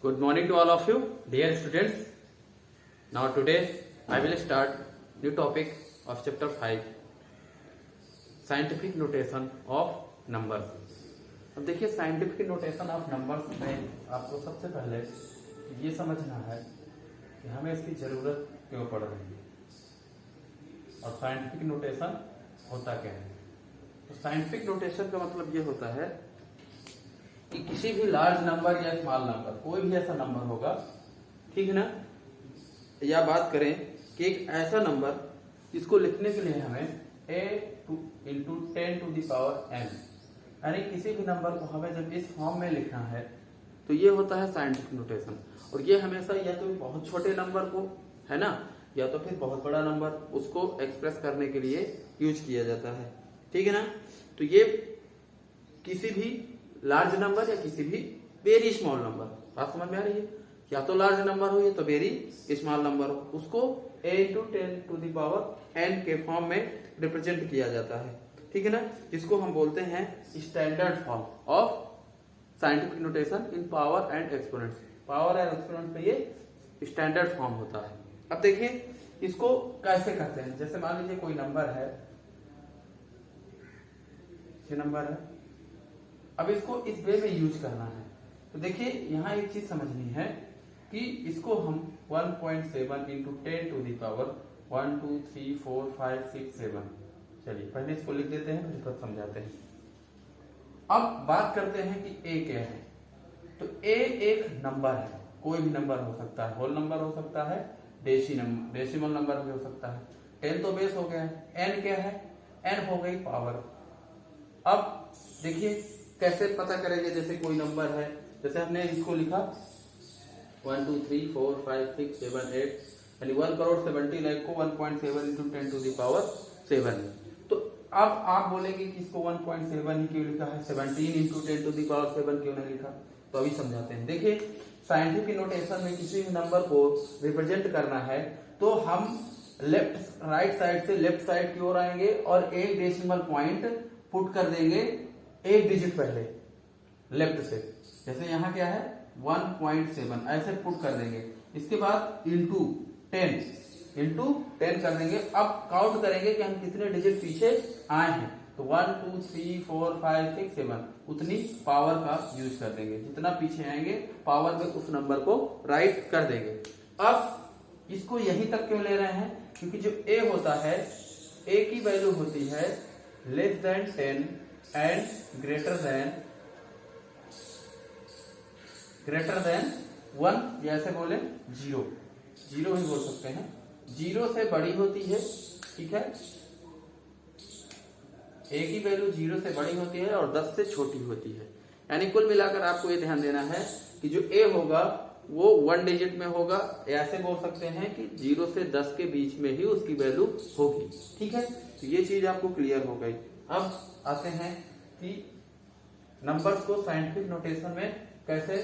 Good morning to all of you, dear students. Now today I will start new topic of chapter 5, scientific notation of numbers. अब देखिए scientific notation of numbers में आपको सबसे पहले ये समझना है कि हमें इसकी जरूरत क्यों पड़ रही है और साइंटिफिक नोटेशन होता क्या है। तो साइंटिफिक नोटेशन का मतलब ये होता है कि किसी भी लार्ज नंबर या स्मॉल नंबर, कोई भी ऐसा नंबर होगा, ठीक है ना, या बात करें कि एक ऐसा नंबर जिसको लिखने के लिए हमें a into 10 to the power n, यानी किसी भी नंबर को हमें जब इस फॉर्म में लिखना है तो ये होता है साइंटिफिक नोटेशन। और ये हमेशा या तो बहुत छोटे नंबर को, है ना, या तो फिर बहुत बड़ा नंबर, उसको एक्सप्रेस करने के लिए यूज किया जाता है, ठीक है ना। तो ये किसी भी लार्ज नंबर या किसी भी वेरी स्मॉल नंबर, बात समझ में आ रही है, या तो लार्ज नंबर हो या तो वेरी स्मॉल नंबर हो, उसको a into 10 to the power n के फॉर्म में रिप्रेजेंट किया जाता है, ठीक है ना, जिसको हम बोलते हैं standard form of scientific notation in power and exponents. Power and exponents पे ये स्टैंडर्ड फॉर्म होता है। अब देखिए इसको कैसे करते हैं। जैसे मान लीजिए कोई नंबर है, ये नंबर है, अब इसको इस वे में यूज करना है। तो देखिए यहाँ एक चीज समझनी है कि इसको हम 1.7 इंटू 10 टू दी पावर 1 2 3 4 5 6 7, चलिए पहले इसको लिख देते हैं फिर समझाते हैं। अब बात करते हैं कि a क्या है। तो a एक नंबर है, कोई भी नंबर हो सकता है, होल नंबर हो सकता है, डेसिमल नंबर भी हो सकता है। 10 तो बेस हो गया है। n क्या है? n हो गई पावर। अब देखिए कैसे पता करेंगे। जैसे कोई नंबर है, जैसे हमने इसको लिखा 1 2 3 4 5 6 7 8, यानी 1,70,00,000 को 1.7 इंटू 10 टू द पावर 7। तो अब आप बोलेंगे कि इसको 1.7 ही क्यों लिखा है, 17 इंटू 10 टू द पावर 7 क्यों नहीं लिखा। तो अभी समझाते हैं। देखिए साइंटिफिक नोटेशन में किसी भी नंबर को रिप्रेजेंट करना है तो हम लेफ्ट राइट साइड से लेफ्ट साइड की ओर आएंगे और एक डेसिमल पॉइंट पुट कर देंगे एक डिजिट पहले लेफ्ट से। जैसे यहाँ क्या है 1.7, ऐसे पुट कर देंगे। इसके बाद इंटू 10 कर देंगे। अब काउंट करेंगे कि हम कितने डिजिट पीछे आए हैं। तो 1 2 3 4 5 6 7 उतनी पावर का यूज कर देंगे। जितना पीछे आएंगे पावर में उस नंबर को राइट कर देंगे। अब इसको यहीं तक क्यों ले रहे हैं, क्योंकि जो a होता है, a की वैल्यू होती है less than 10 and greater than 1, या ऐसे बोले 0 ही बोल सकते हैं। 0 से बड़ी होती है, ठीक है, a की वैल्यू 0 से बड़ी होती है और 10 से छोटी होती है। यानी कुल मिलाकर आपको ये ध्यान देना है कि जो a होगा वो 1 डिजिट में होगा, ऐसे बोल सकते हैं कि 0 से 10 के बीच में ही उसकी वैल्यू होगी, ठीक है। तो ये चीज आपको क्लियर हो गई। अब आते हैं कि नंबर्स को साइंटिफिक नोटेशन में कैसे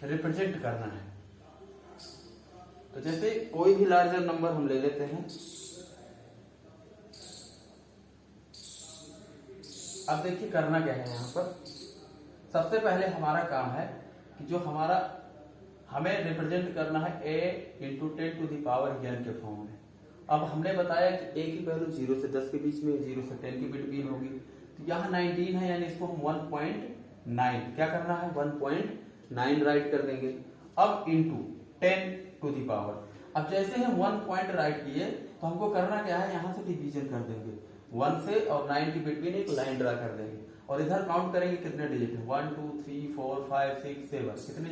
रिप्रेजेंट करना है। तो जैसे कोई भी लार्जर नंबर हम ले लेते हैं। अब देखिए करना क्या है यहाँ पर। सबसे पहले हमारा काम है कि जो हमें रिप्रेजेंट करना है a into 10 to the power n के फॉर्म में। अब हमने बताया कि a की वैल्यू 0 से 10 के बीच में, 0 से 10 के बिटवीन होगी। तो यहाँ 19 है, यानी इसको हम 1.9 क्या करना है, 1.9 राइट कर देंगे। अब इंटू 10 टू दी पावर। अब जैसे हम 1 पॉइंट राइट किए तो हमको करना क्या है, यहाँ से डिवीजन कर देंगे। 1 से और 9 के बिटवीन एक लाइन ड्रा कर देंगे और इधर काउंट करेंगे कितने डिजिट है, 1 2 3 4 5 6 7, कितने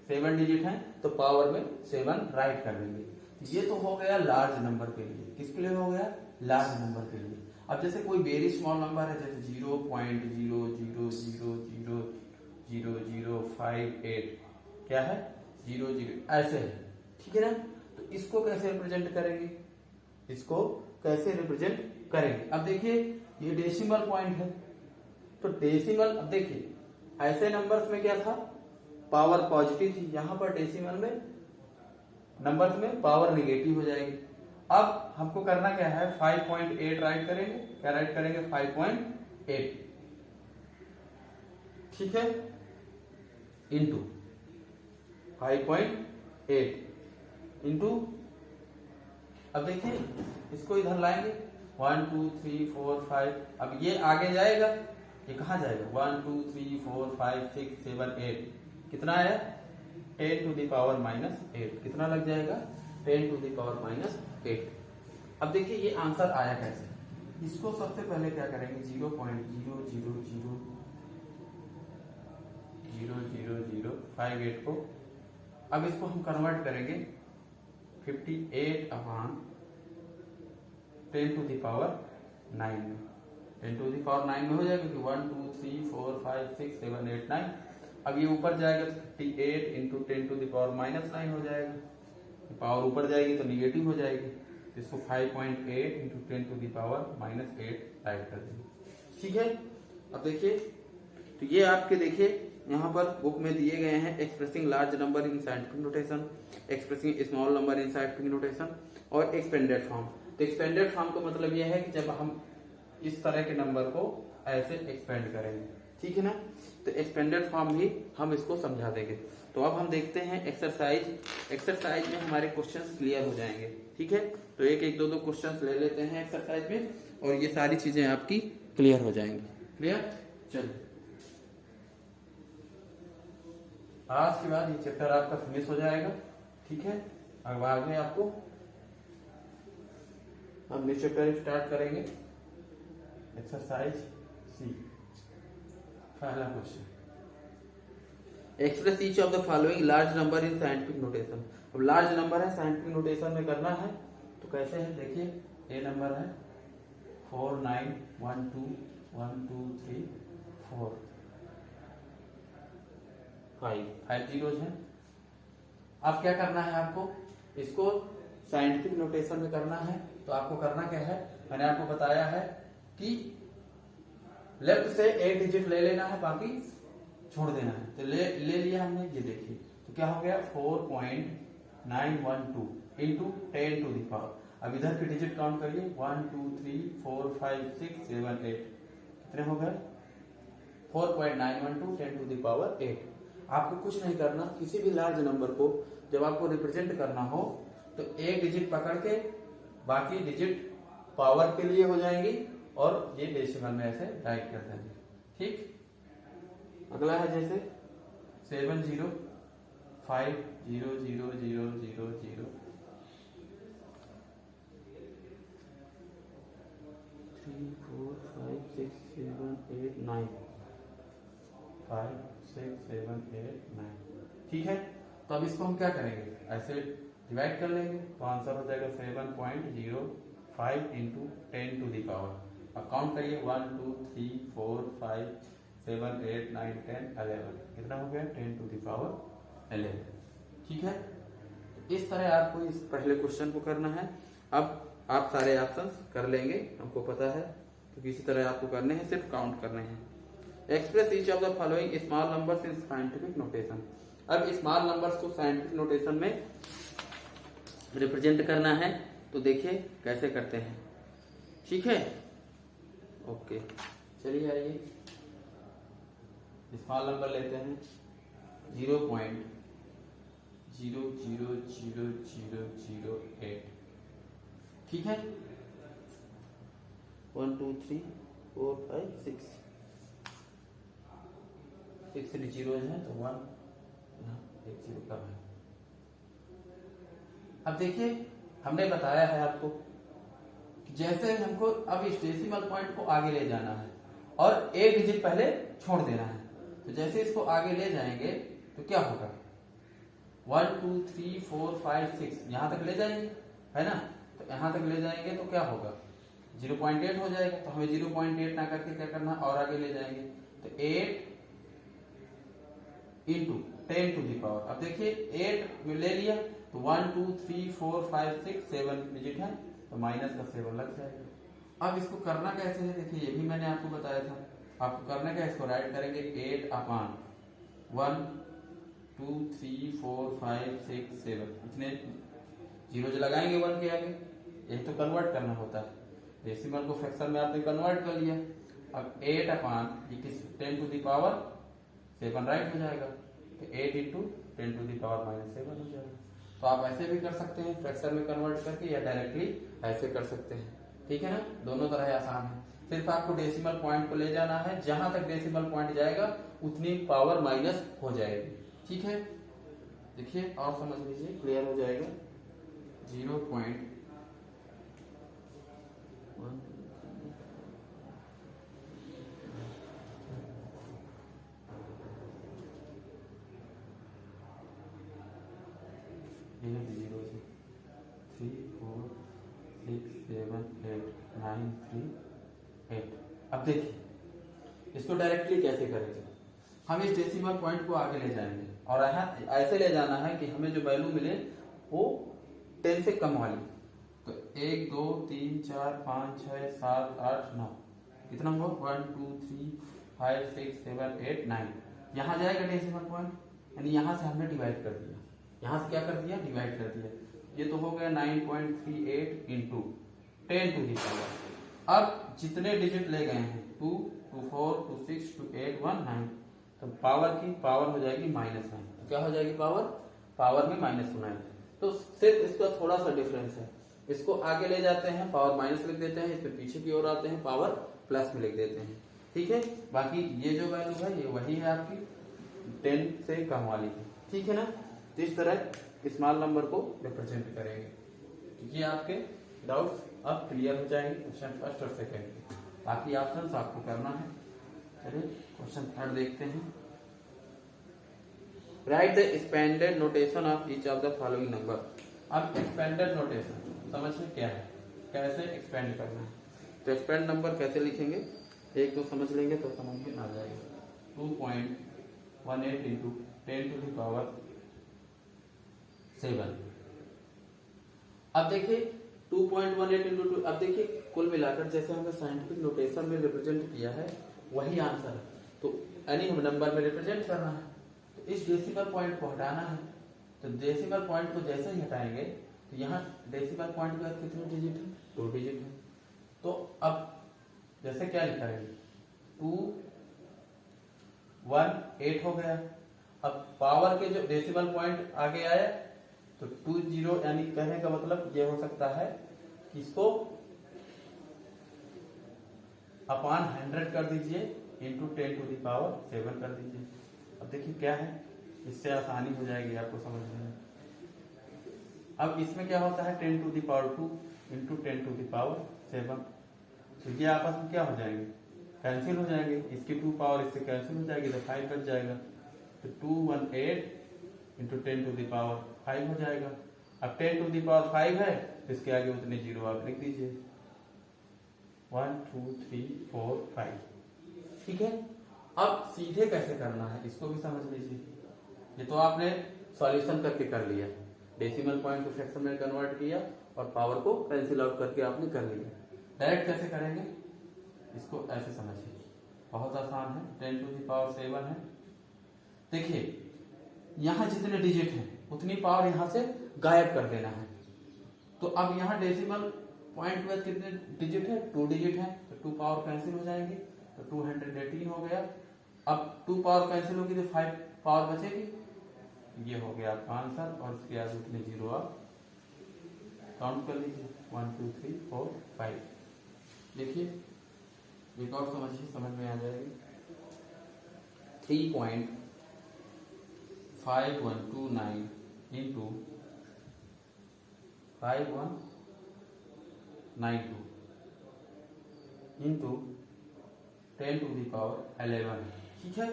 7 डिजिट हैं, तो पावर में 7 राइट कर देंगे। ये तो हो गया लार्ज नंबर के लिए। किसके लिए हो गया, लार्ज नंबर के लिए। अब जैसे कोई वेरी स्मॉल नंबर है, जैसे 0.0000058 क्या है, 00 ऐसे है, ठीक है ना। तो इसको कैसे रिप्रेजेंट करेंगे, अब देखिए ये डेसिमल पॉइंट है। तो डेसिमल, अब देखिए ऐसे नंबर्स में क्या था, पावर पॉजिटिव थी, यहां पर डेसिमल में नंबर्स में पावर निगेटिव हो जाएगी। अब हमको करना क्या है, 5.8 राइट करेंगे। क्या राइट करेंगे, 5.8, ठीक है, इंटू 5.8 इंटू, अब देखिए इसको इधर लाएंगे 1 2 3 4 5, अब ये आगे जाएगा, ये कहाँ जाएगा 1 2 3 4 5 6 7 8, कितना है 10 टू द पावर माइनस 8, कितना लग जाएगा 10 टू द पावर माइनस 8। अब देखिए ये आंसर आया कैसे, इसको सबसे पहले क्या करेंगे 0.00000058 को, अब इसको हम कन्वर्ट करेंगे 58 अपॉन 10 टू द पावर 9 में, 10 टू द पावर 9 में हो जाएगा कि 1 2 3 4 5 6 7 8 9, अब ये ऊपर जाएगा तो 58 into 10 to the power minus 9 हो जाएगा, पावर ऊपर जाएगी तो निगेटिव हो जाएगी, तो इसको 5.8 into 10 to the power minus 8 type कर देंगे। ठीक है, अब देखिए तो ये आपके देखिए यहाँ पर बुक में दिए गए हैं expressing large number in scientific notation, expressing small number in scientific notation और एक्सपेंडेड फॉर्म। तो एक्सपेंडेड फॉर्म का मतलब यह है कि जब हम इस तरह के नंबर को ऐसे एक्सपेंड करेंगे, ठीक है ना, तो एक्सपेंडेड फॉर्म भी हम इसको समझा देंगे। तो अब हम देखते हैं एक्सरसाइज में हमारे क्वेश्चंस क्लियर हो जाएंगे। ठीक है, तो एक एक दो क्वेश्चंस ले लेते हैं एक्सरसाइज में और ये सारी चीजें आपकी क्लियर हो जाएंगी। क्लियर, चलिए आज के बाद ये चैप्टर आपका फिनिश हो जाएगा। ठीक है, अब आगे आपको हम न्यू चैप्टर स्टार्ट करेंगे। एक्सरसाइज सी, पहला question, express each of the following large number in scientific notation. अब लार्ज नंबर है, साइंटिफिक नोटेशन में करना है तो कैसे है, देखिए ए नंबर है 4 9 1 2 1 2 3 4 5 जीरोज हैं। अब क्या करना है आपको, इसको साइंटिफिक नोटेशन में करना है। तो आपको करना क्या है, मैंने आपको बताया है कि लेफ्ट से एक डिजिट ले लेना है, बाकी छोड़ देना है। तो ले लिया हमने, ये देखिए तो क्या हो गया 4.912 इंटू 10 टू द पावर। अब इधर के डिजिट काउंट करिए 1 2 3 4 5 6 7 8, कितने हो गए 4.912 10 टू द पावर 8। आपको कुछ नहीं करना, किसी भी लार्ज नंबर को जब आपको रिप्रेजेंट करना हो तो एक डिजिट पकड़ के बाकी डिजिट पावर के लिए हो जाएंगी और ये डेसिमल में ऐसे राइट कर देंगे। ठीक, अगला है जैसे 7 0 5 0 0 0 0 0 3 4 5 6 7 8 9 5 6 7 8 9। ठीक है, तो अब इसको हम क्या करेंगे, ऐसे डिवाइड कर लेंगे तो आंसर हो जाएगा 7.05 इंटू 10 टू द पावर। अब काउंट करिए 1 2 3 4 5 7 8 9 10 11, कितना हो गया 10 टू द पावर 11। ठीक है, इस तरह आपको इस पहले क्वेश्चन को करना है। अब आप सारे ऑप्शंस कर लेंगे, हमको पता है, तो किसी तरह आपको करने हैं, सिर्फ काउंट करने हैं। Express each of the following small numbers in scientific notation. अब स्मॉल नंबर्स को साइंटिफिक नोटेशन में रिप्रेजेंट करना है, तो देखिए कैसे करते हैं। ठीक है, ओके, चलिए आइए स्मॉल नंबर लेते हैं 0.000008। ठीक है, 1 2 3 4 5 6 जीरो है तो 1 यहाँ एक जीरो कम है। अब देखिए हमने बताया है आपको कि जैसे हमको अब इस डेसिमल पॉइंट को आगे ले जाना है और एक डिजिट पहले छोड़ देना है। तो जैसे इसको आगे ले जाएंगे तो क्या होगा 1 2 3 4 5 6 यहां तक ले जाएंगे, है ना, तो यहां तक ले जाएंगे तो क्या होगा 0.8 हो जाएगा। तो हमें 0.8 ना करके क्या करना और आगे ले जाएंगे, तो 8 इंटू 10 टू द पावर। अब देखिए 8 ले लिया तो 1 2 3 4 5 6 7 डिजिट है तो माइनस का 7 लग जाएगा। अब इसको करना कैसे है, देखिए ये भी मैंने आपको बताया था। आपको करना क्या, इसको राइट करेंगे 8 अपॉन 1 2 3 4 5 6 7, इतने जीरो लगाएंगे 1 के आगे, यही तो कन्वर्ट करना होता है। डेसिमल को फ्रैक्शन में आपने कन्वर्ट कर लिया। अब 8 अपॉन ये किस 10 टू द पावर 7 राइट हो जाएगा, तो 8 इंटू 10 टू द पावर -7 हो जाएगा। तो आप ऐसे भी कर सकते हैं फ्रैक्शन में कन्वर्ट करके, या डायरेक्टली ऐसे कर सकते हैं। ठीक है ना, दोनों तरह आसान है। सिर्फ आपको डेसिमल पॉइंट को ले जाना है, जहां तक डेसिमल पॉइंट जाएगा उतनी पावर माइनस हो जाएगी। ठीक है, देखिए और समझ लीजिए, क्लियर हो जाएगा। 0.1 0 3 4 6 7 8 9 3 8। अब देखिए इसको डायरेक्टली कैसे करेंगे। हम इस डेसिमल पॉइंट को आगे ले जाएंगे और ऐसे ले जाना है कि हमें जो वैल्यू मिले वो 10 से कम वाली। तो 1 2 3 4 5 6 7 8 9, कितना हुआ 1 2 3 5 6 7 8 9। यहाँ जाएगा डेसिमल पॉइंट, यानी यहाँ से हमने डिवाइड कर दिया। यहाँ से क्या कर दिया, डिवाइड कर दिया। ये तो हो गया 9.38 इंटू 10 टू दी पावर। अब जितने डिजिट ले गए हैं 2 2 4 2 6 2 8 1 9, तो पावर हो जाएगी -9। तो क्या हो जाएगी पावर में -9। तो सिर्फ इसका थोड़ा सा डिफरेंस है। इसको आगे ले जाते हैं, पावर माइनस लिख देते हैं, इसमें पीछे की ओर आते हैं, पावर प्लस में लिख देते हैं। ठीक है, बाकी ये जो वैल्यू है ये वही है आपकी 10 से कम वाली की। ठीक है ना, तो इस तरह स्मॉल नंबर को रिप्रेजेंट करेंगे। ये आपके डाउट्स अब क्लियर हो जाएंगे क्वेश्चन फर्स्ट और सेकंड के। बाकी ऑप्शंस आपको करना है। चलिए क्वेश्चन थर्ड देखते हैं। Right the expanded notation of each of the following number. अब एक्सपेंडेड नोटेशन समझिए क्या है, कैसे एक्सपेंड करना है। तो एक्सपेंड नंबर कैसे लिखेंगे, एक तो समझ लेंगे तो समझ में आ जाएगा। 2.18 इंटू 10 टू द पावर 7। अब देखिए 2.18 इंटू 2, अब देखिए कुल मिलाकर जैसे हमने साइंटिफिक नोटेशन में रिप्रेजेंट किया है वही आंसर है। तो यानी हम नंबर में रिप्रेजेंट करना है, तो इस डेसिमल पॉइंट को हटाना है। तो डेसिमल पॉइंट को जैसे ही हटाएंगे तो यहाँ डेसिमल पॉइंट के बाद कितने डिजिट है, 2 डिजिट है। तो अब जैसे क्या लिखाएंगे 2 1 8 हो गया। अब पावर के जो डेसिमल पॉइंट आगे आया तो 20, यानी कहने का मतलब ये हो सकता है कि इसको अपॉन 100 कर दीजिए इंटू 10 टू दी पावर 7 कर दीजिए। अब देखिए क्या है, इससे आसानी हो जाएगी आपको समझने में। अब इसमें क्या होता है 10 to the power 2 into 10 to the power 7। तो ये आपस में क्या हो जाएंगे, कैंसिल हो जाएंगे। इसकी 2 पावर इससे कैंसिल हो जाएगी तो 5 बच जाएगा। तो 218 इंटू 10 टू दी पावर 5 हो जाएगा। अब 10 टू दी पावर 5 है तो इसके आगे उतने जीरो आप लिख दीजिए, 1 2 3 4 5। ठीक है, अब सीधे कैसे करना है इसको भी समझ लीजिए। ये तो आपने सॉल्यूशन करके कर लिया, डेसिमल पॉइंट को फ्रैक्शन में कन्वर्ट किया और पावर को कैंसिल आउट करके आपने कर लिया। डायरेक्ट कैसे करेंगे इसको ऐसे समझिए, बहुत आसान है। 10 टू दी पावर 7 है। देखिए यहाँ जितने डिजिट हैं उतनी पावर यहाँ से गायब कर देना है। तो अब यहाँ डेसिमल पॉइंट के बाद कितने डिजिट है, 2 डिजिट है। तो 2 पावर कैंसिल हो जाएंगे, तो 218 हो गया। अब 2 पावर कैंसिल होगी तो 5 पावर बचेगी। ये हो गया आपका आंसर और इसके आगे उतने जीरो आप काउंट कर लीजिए, 1 2 3 4 5। देखिए एक और समझिए, समझ में आ जाएगी। 3.5129 into 5192 into 10 to the power 11। ठीक है,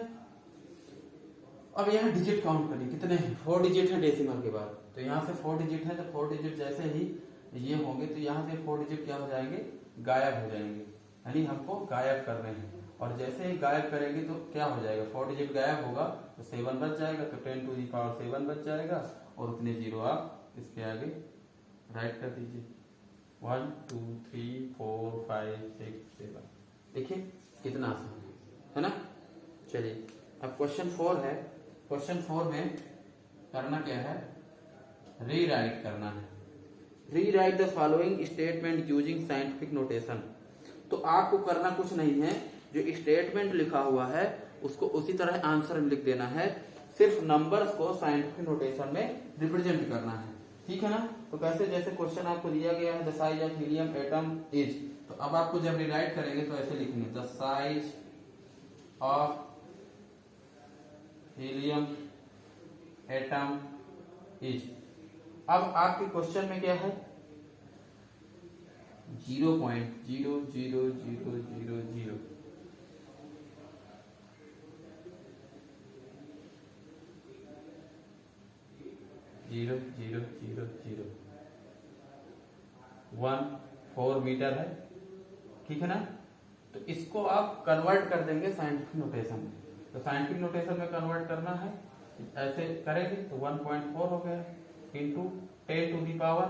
अब यहाँ डिजिट काउंट करिए कितने हैं, 4 डिजिट है डेसिमल के बाद। तो यहाँ से 4 डिजिट है, तो 4 डिजिट जैसे ही ये होंगे तो यहाँ से 4 डिजिट क्या हो जाएंगे, गायब हो जाएंगे। यानी हमको गायब करने हैं, और जैसे ही गायब करेंगे तो क्या हो जाएगा, 4 डिजिट गायब होगा तो 7 बच जाएगा। तो 10 टू दी पावर 7 बच जाएगा और उतने जीरो आप इसके आगे राइट कर दीजिए, 1 2 3 4 5 6 7। देखिए कितना आसान है ना। चलिए अब क्वेश्चन 4 है। क्वेश्चन 4 में करना क्या है, रीराइट करना है। Rewrite the following statement using scientific notation. तो आपको करना कुछ नहीं है, जो स्टेटमेंट लिखा हुआ है उसको उसी तरह आंसर में लिख देना है। सिर्फ नंबर्स को साइंटिफिक नोटेशन में रिप्रेजेंट करना है, ठीक है ना। तो कैसे, जैसे क्वेश्चन आपको दिया गया है the size of helium atom is, तो अब आपको जब रिराइट करेंगे तो ऐसे लिखेंगे the size of helium atom is. अब आपके क्वेश्चन में क्या है 0.00000 0.00014 मीटर है, ठीक है ना। तो इसको आप कन्वर्ट कर देंगे साइंटिफिक नोटेशन में। तो साइंटिफिक नोटेशन में कन्वर्ट करना है, ऐसे करेंगे तो 1.4 हो गया इंटू 10 टू दी पावर,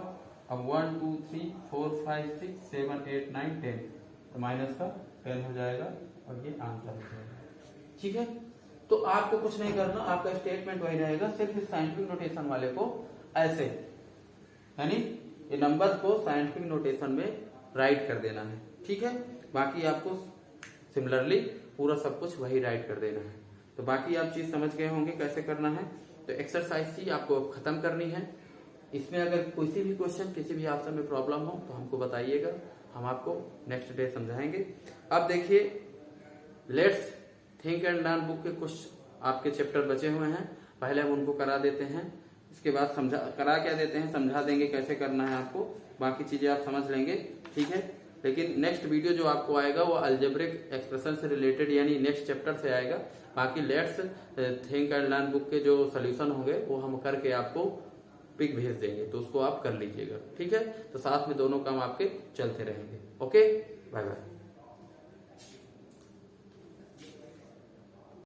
अब 1 2 3 4 5 6 7 8 9 10, तो माइनस का 10 हो जाएगा और ये आंसर हो जाएगा, ठीक है। तो आपको कुछ नहीं करना, आपका स्टेटमेंट वही रहेगा, सिर्फ इस साइंटिफिक नोटेशन वाले को ऐसे, यानी ये नंबर को साइंटिफिक नोटेशन में राइट कर देना है, ठीक है। बाकी आपको सिमिलरली पूरा सब कुछ वही राइट कर देना है। तो बाकी आप चीज समझ गए होंगे कैसे करना है। तो एक्सरसाइज सी आपको खत्म करनी है। इसमें अगर किसी भी क्वेश्चन, किसी भी ऑप्शन में प्रॉब्लम हो तो हमको बताइएगा, हम आपको नेक्स्ट डे समझाएंगे। अब देखिए let's think and learn book के कुछ आपके चैप्टर बचे हुए हैं, पहले हम उनको करा देते हैं, इसके बाद करा क्या देते हैं, समझा देंगे कैसे करना है आपको, बाकी चीजें आप समझ लेंगे, ठीक है। लेकिन नेक्स्ट वीडियो जो आपको आएगा वो अलजेब्रिक एक्सप्रेशन से रिलेटेड यानी नेक्स्ट चैप्टर से आएगा। बाकी let's think and learn book के जो सोल्यूशन होंगे वो हम करके आपको पिक भेज देंगे, तो उसको आप कर लीजिएगा, ठीक है। तो साथ में दोनों काम आपके चलते रहेंगे। Okay, bye bye.